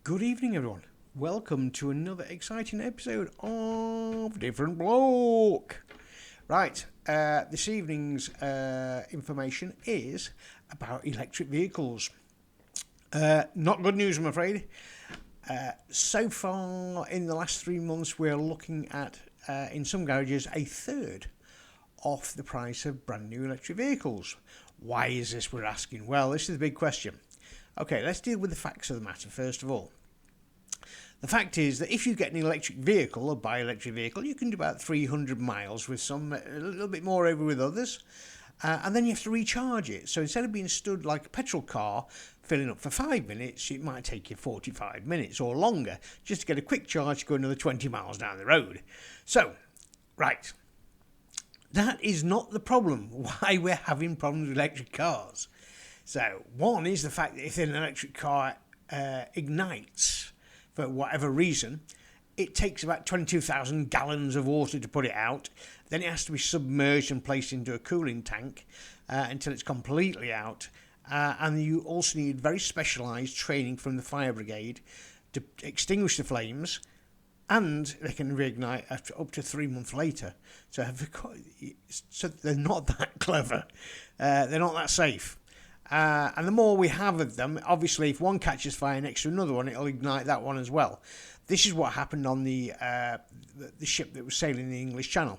Good evening, everyone. Welcome to another exciting episode of Different Bloke. Right, this evening's information is about electric vehicles. Not good news, I'm afraid. So far, in the last 3 months, we're looking at, in some garages, a third off the price of brand new electric vehicles. Why is this, we're asking? Well, this is the big question. Okay, let's deal with the facts of the matter first of all. The fact is that if you get an electric vehicle, a bi-electric vehicle, you can do about 300 miles with some, a little bit more over with others, and then you have to recharge it. So instead of being stood like a petrol car, filling up for 5 minutes, it might take you 45 minutes or longer just to get a quick charge to go another 20 miles down the road. So, right, that is not the problem why we're having problems with electric cars. So, one is the fact that if an electric car ignites for whatever reason, it takes about 22,000 gallons of water to put it out. Then it has to be submerged and placed into a cooling tank until it's completely out. And you also need very specialised training from the fire brigade to extinguish the flames, and they can reignite up to 3 months later. So they're not that clever. They're not that safe. And the more we have of them, obviously, if one catches fire next to another one, it'll ignite that one as well. This is what happened on the ship that was sailing the English Channel.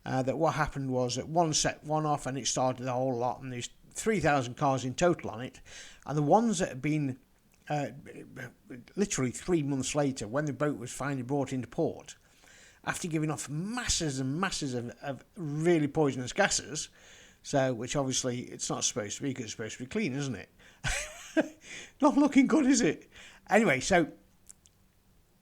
That what happened was that one set one off and it started the whole lot, and there's 3,000 cars in total on it. And the ones that had been literally 3 months later, when the boat was finally brought into port, after giving off masses and masses of really poisonous gases, so, which obviously it's not supposed to be because it's supposed to be clean, isn't it? Not looking good, is it? Anyway, so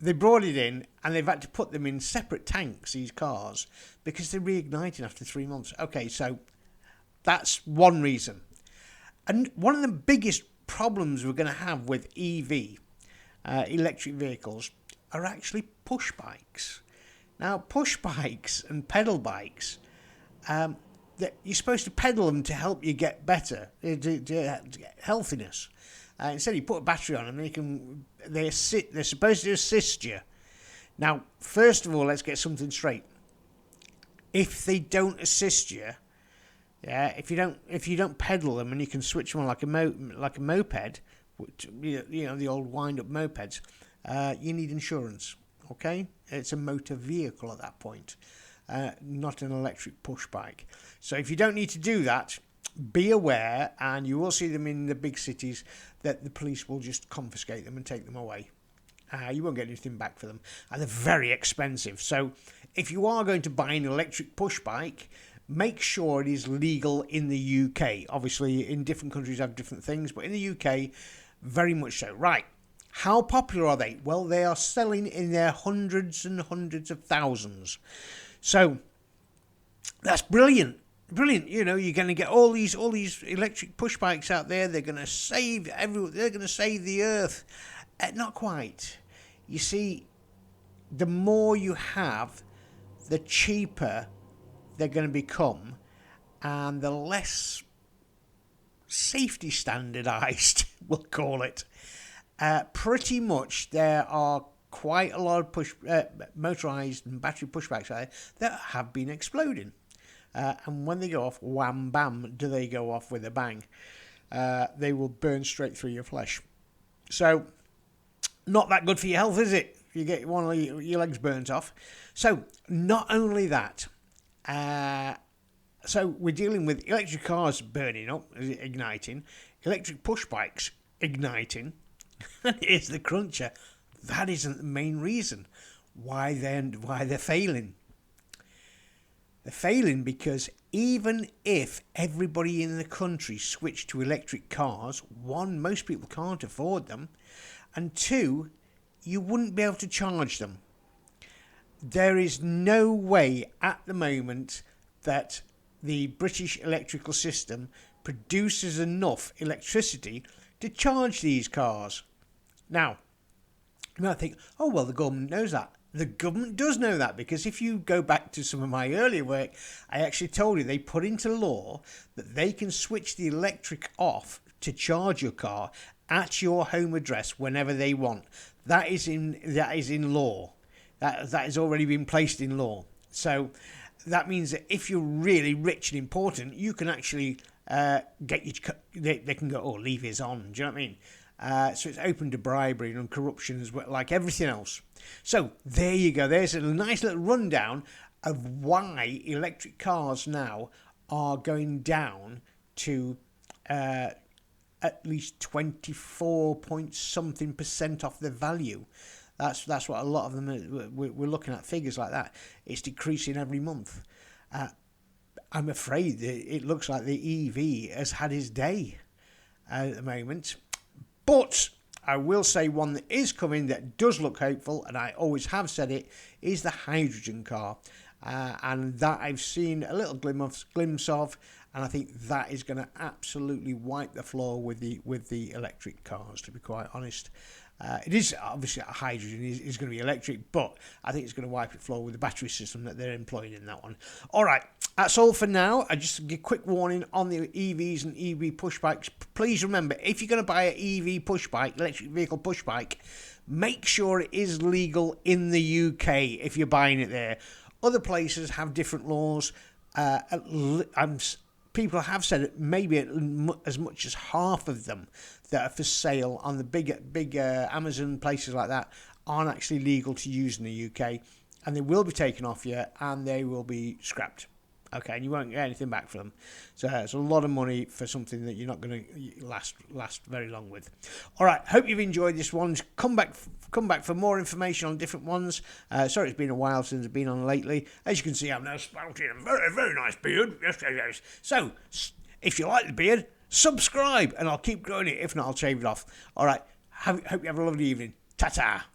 they brought it in and they've had to put them in separate tanks, these cars, because they're reigniting after 3 months. Okay, so that's one reason. And one of the biggest problems we're going to have with EV, electric vehicles, are actually push bikes. Now, push bikes and pedal bikes, that you're supposed to pedal them to help you get better, to get healthiness. Instead, you put a battery on them, they're supposed to assist you. Now, first of all, let's get something straight. If they don't assist you, if you don't pedal them and you can switch them on like a moped, which, the old wind-up mopeds, you need insurance. Okay, it's a motor vehicle at that point. Not an electric push bike. So if you don't need to do that, be aware, and you will see them in the big cities, that the police will just confiscate them and take them away. You won't get anything back for them, and they're very expensive. So if you are going to buy an electric push bike, make sure it is legal in the UK. Obviously, in different countries have different things, but in the UK, very much so. Right. How popular are they? Well, they are selling in their hundreds and hundreds of thousands. So that's brilliant. Brilliant. You're going to get all these electric push bikes out there. They're going to save everyone. They're going to save the earth. Not quite. You see, the more you have, the cheaper they're going to become, and the less safety standardized, we'll call it. Pretty much there are quite a lot of motorised and battery pushbacks out there that have been exploding. And when they go off, wham, bam, do they go off with a bang. They will burn straight through your flesh. So, not that good for your health, is it? You get one of your legs burnt off. So, not only that, so we're dealing with electric cars burning up, igniting, electric push bikes igniting, and here's the cruncher. That isn't the main reason why they're failing. They're failing because even if everybody in the country switched to electric cars, one, most people can't afford them, and two, you wouldn't be able to charge them. There is no way at the moment that the British electrical system produces enough electricity to charge these cars. Now, you might think, oh, well, the government knows that. The government does know that, because if you go back to some of my earlier work, I actually told you they put into law that they can switch the electric off to charge your car at your home address whenever they want. That is in law. That has already been placed in law. So that means that if you're really rich and important, you can actually get your they can go, oh, leave his on. Do you know what I mean? So it's open to bribery and corruption as well, like everything else. So there you go. There's a nice little rundown of why electric cars now are going down to at least 24 point something % off their value. That's what a lot of them we're looking at, figures like that. It's decreasing every month. I'm afraid it looks like the EV has had his day at the moment. But I will say one that is coming that does look hopeful, and I always have said it, is the hydrogen car. And that I've seen a little glimpse of, and I think that is going to absolutely wipe the floor with the electric cars, to be quite honest. It is obviously hydrogen is going to be electric, but I think it's going to wipe the floor with the battery system that they're employing in that one. All right, that's all for now. I just give a quick warning on the EVs and EV push bikes. Please remember, if you're going to buy an EV push bike, electric vehicle push bike, make sure it is legal in the UK if you're buying it there. Other places have different laws. People have said it maybe as much as half of them that are for sale on the big Amazon places like that aren't actually legal to use in the UK, and they will be taken off you and they will be scrapped. Okay, and you won't get anything back for them. So it's a lot of money for something that you're not going to last very long with. All right, hope you've enjoyed this one. Come back for more information on different ones. Sorry, it's been a while since I've been on lately. As you can see, I'm now sprouting a very, very nice beard. Yes. So, if you like the beard, subscribe, and I'll keep growing it. If not, I'll shave it off. All right, hope you have a lovely evening. Ta-ta.